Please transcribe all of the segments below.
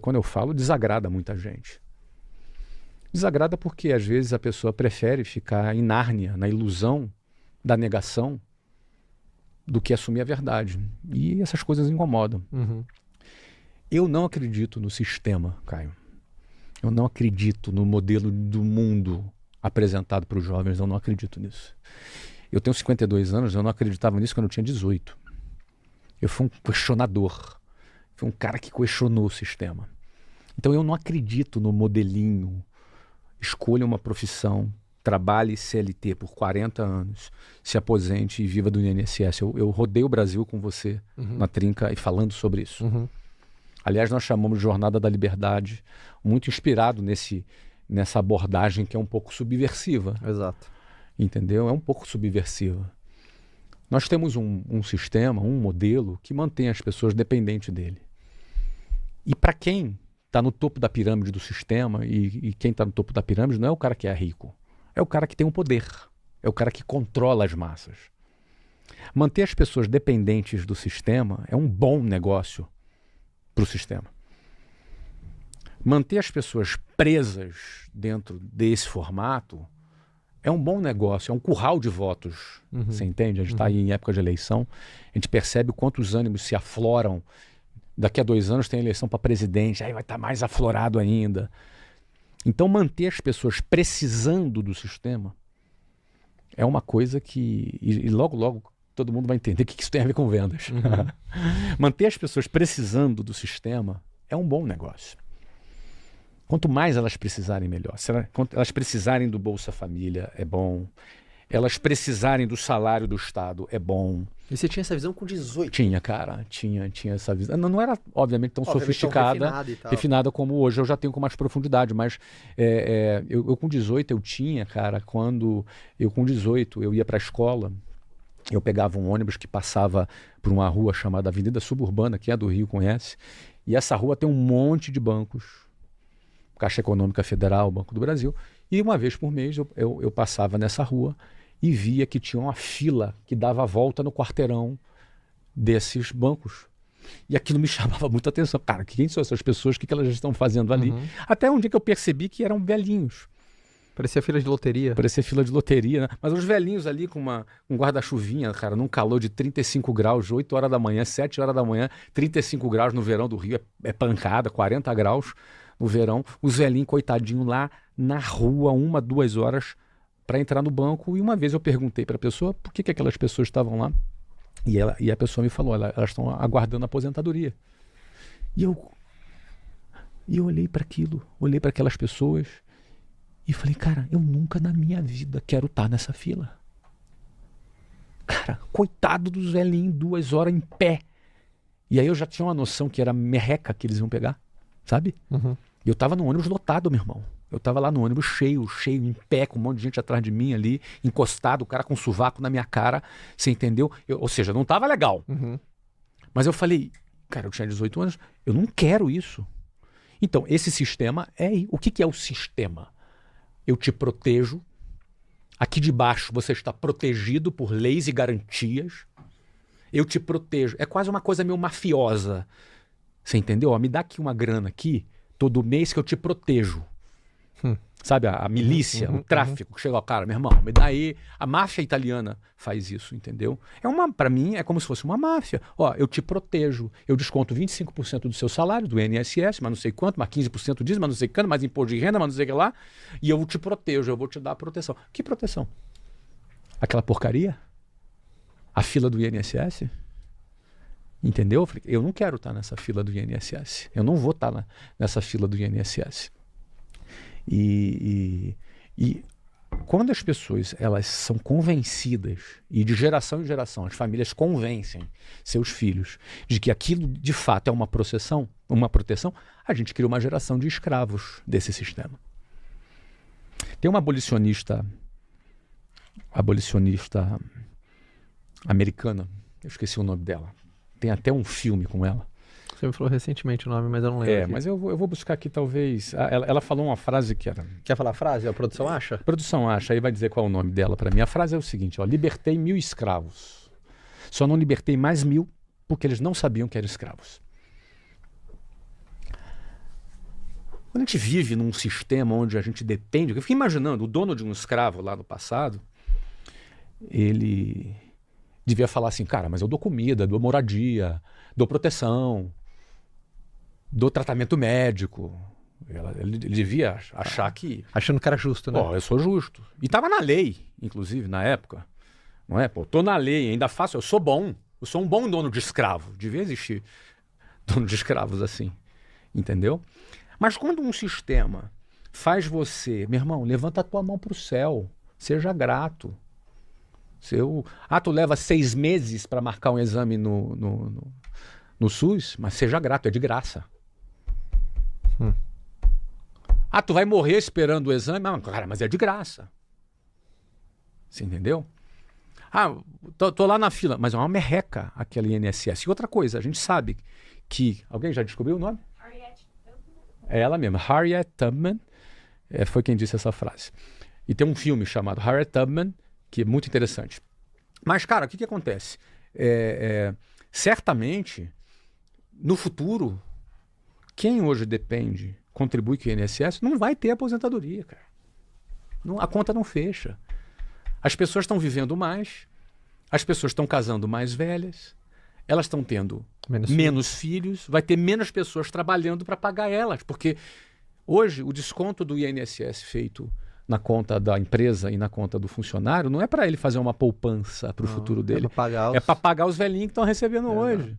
quando eu falo, desagrada muita gente. Desagrada porque, às vezes, a pessoa prefere ficar em Nárnia, na ilusão da negação, do que assumir a verdade. E essas coisas incomodam. Eu não acredito no sistema, Caio. Eu não acredito no modelo do mundo apresentado para os jovens. Eu não acredito nisso. Eu tenho 52 anos, eu não acreditava nisso quando eu tinha 18. Eu fui um questionador. Fui um cara que questionou o sistema. Então eu não acredito no modelinho. Escolha uma profissão, trabalhe CLT por 40 anos, se aposente e viva do INSS. Eu rodei o Brasil com você na Trinca e falando sobre isso. Aliás, nós chamamos de Jornada da Liberdade, muito inspirado nessa abordagem que é um pouco subversiva. Exato. Entendeu? É um pouco subversiva. Nós temos um sistema, um modelo que mantém as pessoas dependentes dele. E para quem está no topo da pirâmide do sistema, e quem está no topo da pirâmide não é o cara que é rico, é o cara que tem um poder, é o cara que controla as massas. Manter as pessoas dependentes do sistema é um bom negócio para o sistema. Manter as pessoas presas dentro desse formato é um bom negócio, é um curral de votos. Você entende? A gente está aí em época de eleição, a gente percebe quantos ânimos se afloram. Daqui a 2 anos tem eleição para presidente, aí vai estar mais aflorado ainda. Então manter as pessoas precisando do sistema é uma coisa que... E logo, logo todo mundo vai entender o que isso tem a ver com vendas. Manter as pessoas precisando do sistema é um bom negócio. Quanto mais elas precisarem, melhor. Quanto elas precisarem do Bolsa Família, é bom. Elas precisarem do salário do Estado, é bom. E você tinha essa visão com 18? Tinha, cara. Tinha essa visão. Não era, obviamente, tão sofisticada, refinada como hoje. Eu já tenho com mais profundidade, mas eu com 18 eu tinha, cara, quando eu com 18 eu ia para a escola, eu pegava um ônibus que passava por uma rua chamada Avenida Suburbana, que é do Rio, conhece, e essa rua tem um monte de bancos, Caixa Econômica Federal, Banco do Brasil, e uma vez por mês eu passava nessa rua e via que tinha uma fila que dava a volta no quarteirão desses bancos. E aquilo me chamava muita atenção. Cara, quem são essas pessoas? O que elas estão fazendo ali? Até um dia que eu percebi que eram velhinhos. Parecia fila de loteria. Parecia fila de loteria, né? Mas os velhinhos ali com um guarda-chuvinha, cara, num calor de 35 graus, 8 horas da manhã, 7 horas da manhã, 35 graus no verão do Rio, é pancada, 40 graus no verão. Os velhinhos, coitadinhos, lá na rua, 1, 2 horas para entrar no banco. E uma vez eu perguntei para a pessoa por que aquelas pessoas estavam lá. E a pessoa me falou, elas estão aguardando a aposentadoria. E eu olhei para aquilo, olhei para aquelas pessoas e falei, cara, eu nunca na minha vida quero estar nessa fila. Cara, coitado dos velhinhos, 2 horas em pé. E aí eu já tinha uma noção que era merreca que eles iam pegar, sabe? E eu tava no ônibus lotado, meu irmão. Eu tava lá no ônibus cheio, em pé, com um monte de gente atrás de mim ali, encostado, o cara com um sovaco na minha cara, você entendeu? Ou seja, não tava legal. Mas eu falei, cara, eu tinha 18 anos, eu não quero isso. Então, esse sistema o que é o sistema? Eu te protejo. Aqui de baixo você está protegido por leis e garantias. Eu te protejo. É quase uma coisa meio mafiosa. Você entendeu? Ó, me dá aqui uma grana aqui, todo mês que eu te protejo. Sabe, a milícia, o tráfico, que chega ao cara, meu irmão, me dá aí. A máfia italiana faz isso, entendeu? Para mim, é como se fosse uma máfia. Ó, eu te protejo, eu desconto 25% do seu salário, do INSS, mas não sei quanto, mais 15% disso, mas não sei quanto, mais imposto de renda, mas não sei o que lá, e eu te protejo, eu vou te dar proteção. Que proteção? Aquela porcaria? A fila do INSS? Entendeu? Eu não quero estar nessa fila do INSS. Eu não vou estar nessa fila do INSS. E quando as pessoas elas são convencidas, e de geração em geração as famílias convencem seus filhos de que aquilo de fato é uma proteção, a gente cria uma geração de escravos desse sistema. Tem uma abolicionista americana, eu esqueci o nome dela, tem até um filme com ela. Você me falou recentemente o nome, mas eu não lembro. Aqui. Mas eu vou buscar aqui talvez... Ela falou uma frase que era... Quer falar a frase? A produção acha? A produção acha, aí vai dizer qual é o nome dela para mim. A frase é o seguinte, ó, libertei 1000 escravos. Só não libertei mais 1000 porque eles não sabiam que eram escravos. Quando a gente vive num sistema onde a gente depende... Eu fico imaginando, o dono de um escravo lá no passado, ele devia falar assim, cara, mas eu dou comida, dou moradia, dou proteção, dou tratamento médico. Ele devia achar que... Achando que era justo, né? Pô, eu sou justo. E estava na lei, inclusive, na época. Não é? Pô, tô na lei, ainda faço, eu sou bom. Eu sou um bom dono de escravo. Devia existir dono de escravos assim. Entendeu? Mas quando um sistema faz você... Meu irmão, levanta a tua mão para o céu. Seja grato. Tu leva 6 meses para marcar um exame no SUS, mas seja grato, é de graça. Tu vai morrer esperando o exame? Cara, mas é de graça. Você entendeu? Tô lá na fila, mas é uma merreca aquele INSS. E outra coisa, a gente sabe que... Alguém já descobriu o nome? É ela mesma, Harriet Tubman, foi quem disse essa frase. E tem um filme chamado Harriet Tubman, que é muito interessante. Mas, cara, o que acontece? Certamente, no futuro, quem hoje contribui com o INSS, não vai ter aposentadoria, cara. A conta não fecha. As pessoas estão vivendo mais, as pessoas estão casando mais velhas, elas estão tendo menos filhos, vai ter menos pessoas trabalhando para pagar elas, porque hoje o desconto do INSS feito na conta da empresa e na conta do funcionário não é para ele fazer uma poupança para o futuro dele, é para pagar os velhinhos que estão recebendo hoje.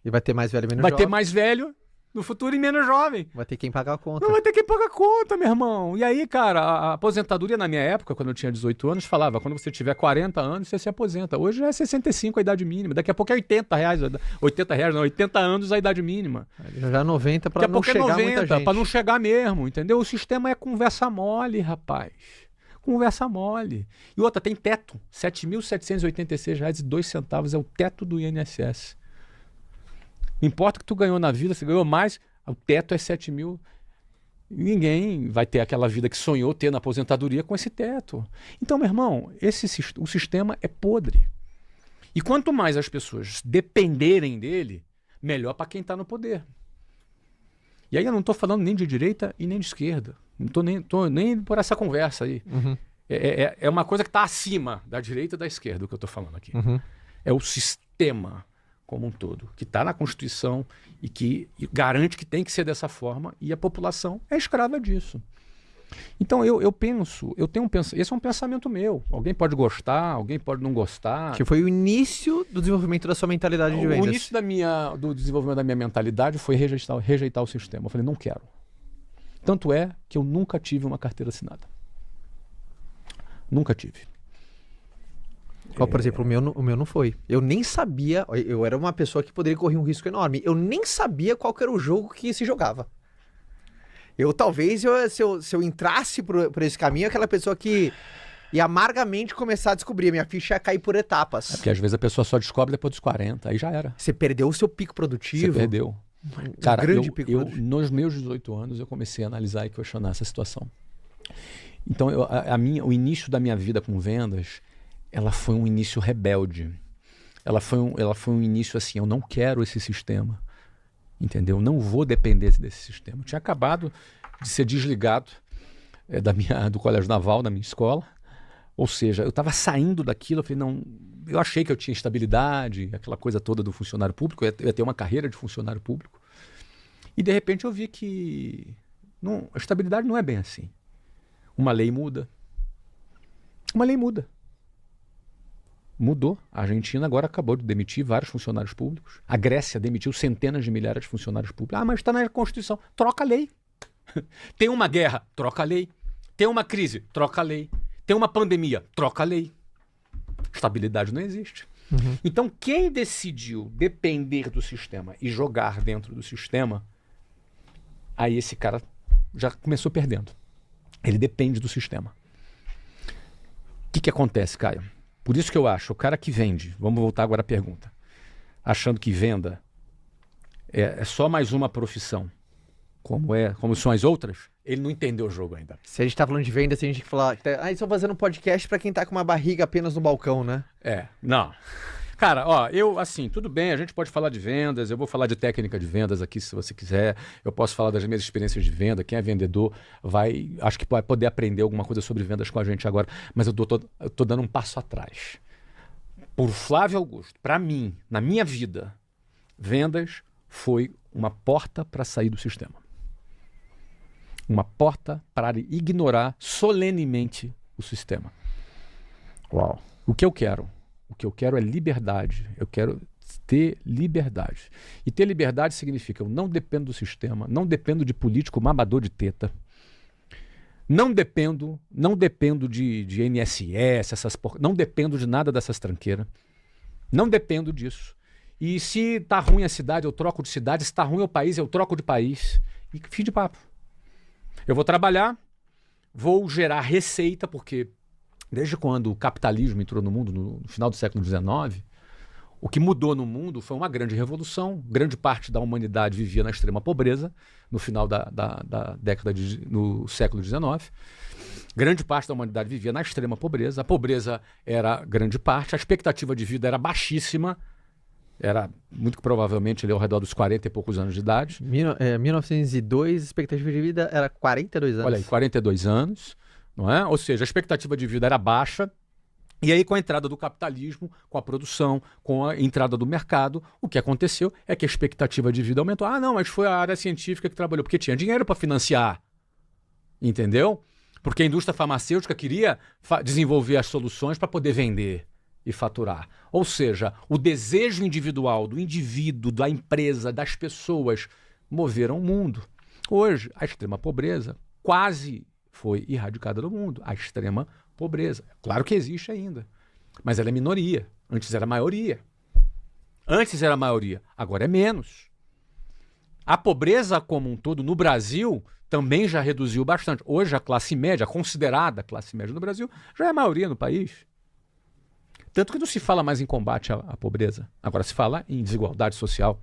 E vai ter mais velho e menos jovem. Vai ter mais velho no futuro e menos jovem. Vai ter quem pagar a conta. Não vai ter quem pagar a conta, meu irmão. E aí, cara, a aposentadoria na minha época, quando eu tinha 18 anos, falava, quando você tiver 40 anos, você se aposenta. Hoje é 65 a idade mínima. Daqui a pouco é 80 reais, 80 anos a idade mínima. Já 90 para não chegar muita gente. Para não chegar mesmo, entendeu? O sistema é conversa mole, rapaz. Conversa mole. E outra, tem teto. R$ 7.786,02 é o teto do INSS. Não importa o que tu ganhou na vida, você ganhou mais, o teto é 7 mil. Ninguém vai ter aquela vida que sonhou ter na aposentadoria com esse teto. Então, meu irmão, o sistema é podre. E quanto mais as pessoas dependerem dele, melhor para quem está no poder. E aí eu não estou falando nem de direita e nem de esquerda. Não estou nem por essa conversa aí. Uhum. É uma coisa que está acima da direita e da esquerda, o que eu estou falando aqui. Uhum. É o sistema como um todo, que está na Constituição e que garante que tem que ser dessa forma, e a população é escrava disso. Então eu penso, esse é um pensamento meu. Alguém pode gostar, alguém pode não gostar. Que foi o início do desenvolvimento da sua mentalidade de vendas. O início do desenvolvimento da minha mentalidade foi rejeitar o sistema. Eu falei, não quero. Tanto é que eu nunca tive uma carteira assinada. Nunca tive. Por exemplo, o meu não foi. Eu nem sabia, eu era uma pessoa que poderia correr um risco enorme. Eu nem sabia qual que era o jogo que se jogava. Se eu entrasse por esse caminho, aquela pessoa que ia amargamente começar a descobrir. A minha ficha ia cair por etapas. Porque às vezes a pessoa só descobre depois dos 40, aí já era. Você perdeu o seu pico produtivo. Você perdeu. Cara, nos meus 18 anos eu comecei a analisar e questionar essa situação. Então o início da minha vida com vendas, ela foi um início rebelde. Ela foi um início assim, eu não quero esse sistema. Entendeu? Não vou depender desse sistema. Eu tinha acabado de ser desligado do Colégio Naval, da minha escola. Ou seja, eu estava saindo daquilo, eu falei, não, eu achei que eu tinha estabilidade, aquela coisa toda do funcionário público, eu ia ter uma carreira de funcionário público. E de repente eu vi que a estabilidade não é bem assim. Uma lei muda. Uma lei muda. Mudou. A Argentina agora acabou de demitir vários funcionários públicos. A Grécia demitiu centenas de milhares de funcionários públicos. Mas está na Constituição. Troca a lei. Tem uma guerra, troca a lei. Tem uma crise, troca a lei. Tem uma pandemia, troca a lei. Estabilidade não existe. Uhum. Então, quem decidiu depender do sistema e jogar dentro do sistema, aí esse cara já começou perdendo. Ele depende do sistema. O que acontece, Caio? Por isso que eu acho, o cara que vende, vamos voltar agora à pergunta, achando que venda é só mais uma profissão, como são as outras, ele não entendeu o jogo ainda. Se a gente tá falando de vendas, a gente tem que falar, estão fazendo um podcast para quem tá com uma barriga apenas no balcão, né? Não. Cara, ó, tudo bem, a gente pode falar de vendas, eu vou falar de técnica de vendas aqui, se você quiser. Eu posso falar das minhas experiências de venda. Quem é vendedor acho que vai poder aprender alguma coisa sobre vendas com a gente agora. Mas eu tô dando um passo atrás. Por Flávio Augusto, para mim, na minha vida, vendas foi uma porta para sair do sistema. Uma porta para ignorar solenemente o sistema. Uau. O que eu quero? O que eu quero é liberdade. Eu quero ter liberdade. E ter liberdade significa eu não dependo do sistema, não dependo de político mamador de teta, não dependo de INSS, não dependo de nada dessas tranqueiras. Não dependo disso. E se tá ruim a cidade, eu troco de cidade. Se tá ruim o país, eu troco de país. E fim de papo. Eu vou trabalhar, vou gerar receita, porque desde quando o capitalismo entrou no mundo, no final do século XIX, o que mudou no mundo foi uma grande revolução. Grande parte da humanidade vivia na extrema pobreza no final da década no século XIX. Grande parte da humanidade vivia na extrema pobreza. A pobreza era grande parte, a expectativa de vida era baixíssima. Era muito provavelmente ali ao redor dos 40 e poucos anos de idade. 1902, a expectativa de vida era 42 anos. Olha aí, 42 anos, não é? Ou seja, a expectativa de vida era baixa. E aí, com a entrada do capitalismo, com a produção, com a entrada do mercado, o que aconteceu é que a expectativa de vida aumentou. Ah, não, mas foi a área científica que trabalhou, porque tinha dinheiro para financiar. Entendeu? Porque a indústria farmacêutica queria desenvolver as soluções para poder vender e faturar. Ou seja, o desejo individual do indivíduo, da empresa, das pessoas moveram o mundo. Hoje, a extrema pobreza quase foi erradicada do mundo. A extrema pobreza. Claro que existe ainda, mas ela é minoria. Antes era maioria. Agora é menos. A pobreza como um todo no Brasil também já reduziu bastante. Hoje a classe média, a considerada classe média no Brasil, já é a maioria no país. Tanto que não se fala mais em combate à pobreza. Agora se fala em desigualdade social.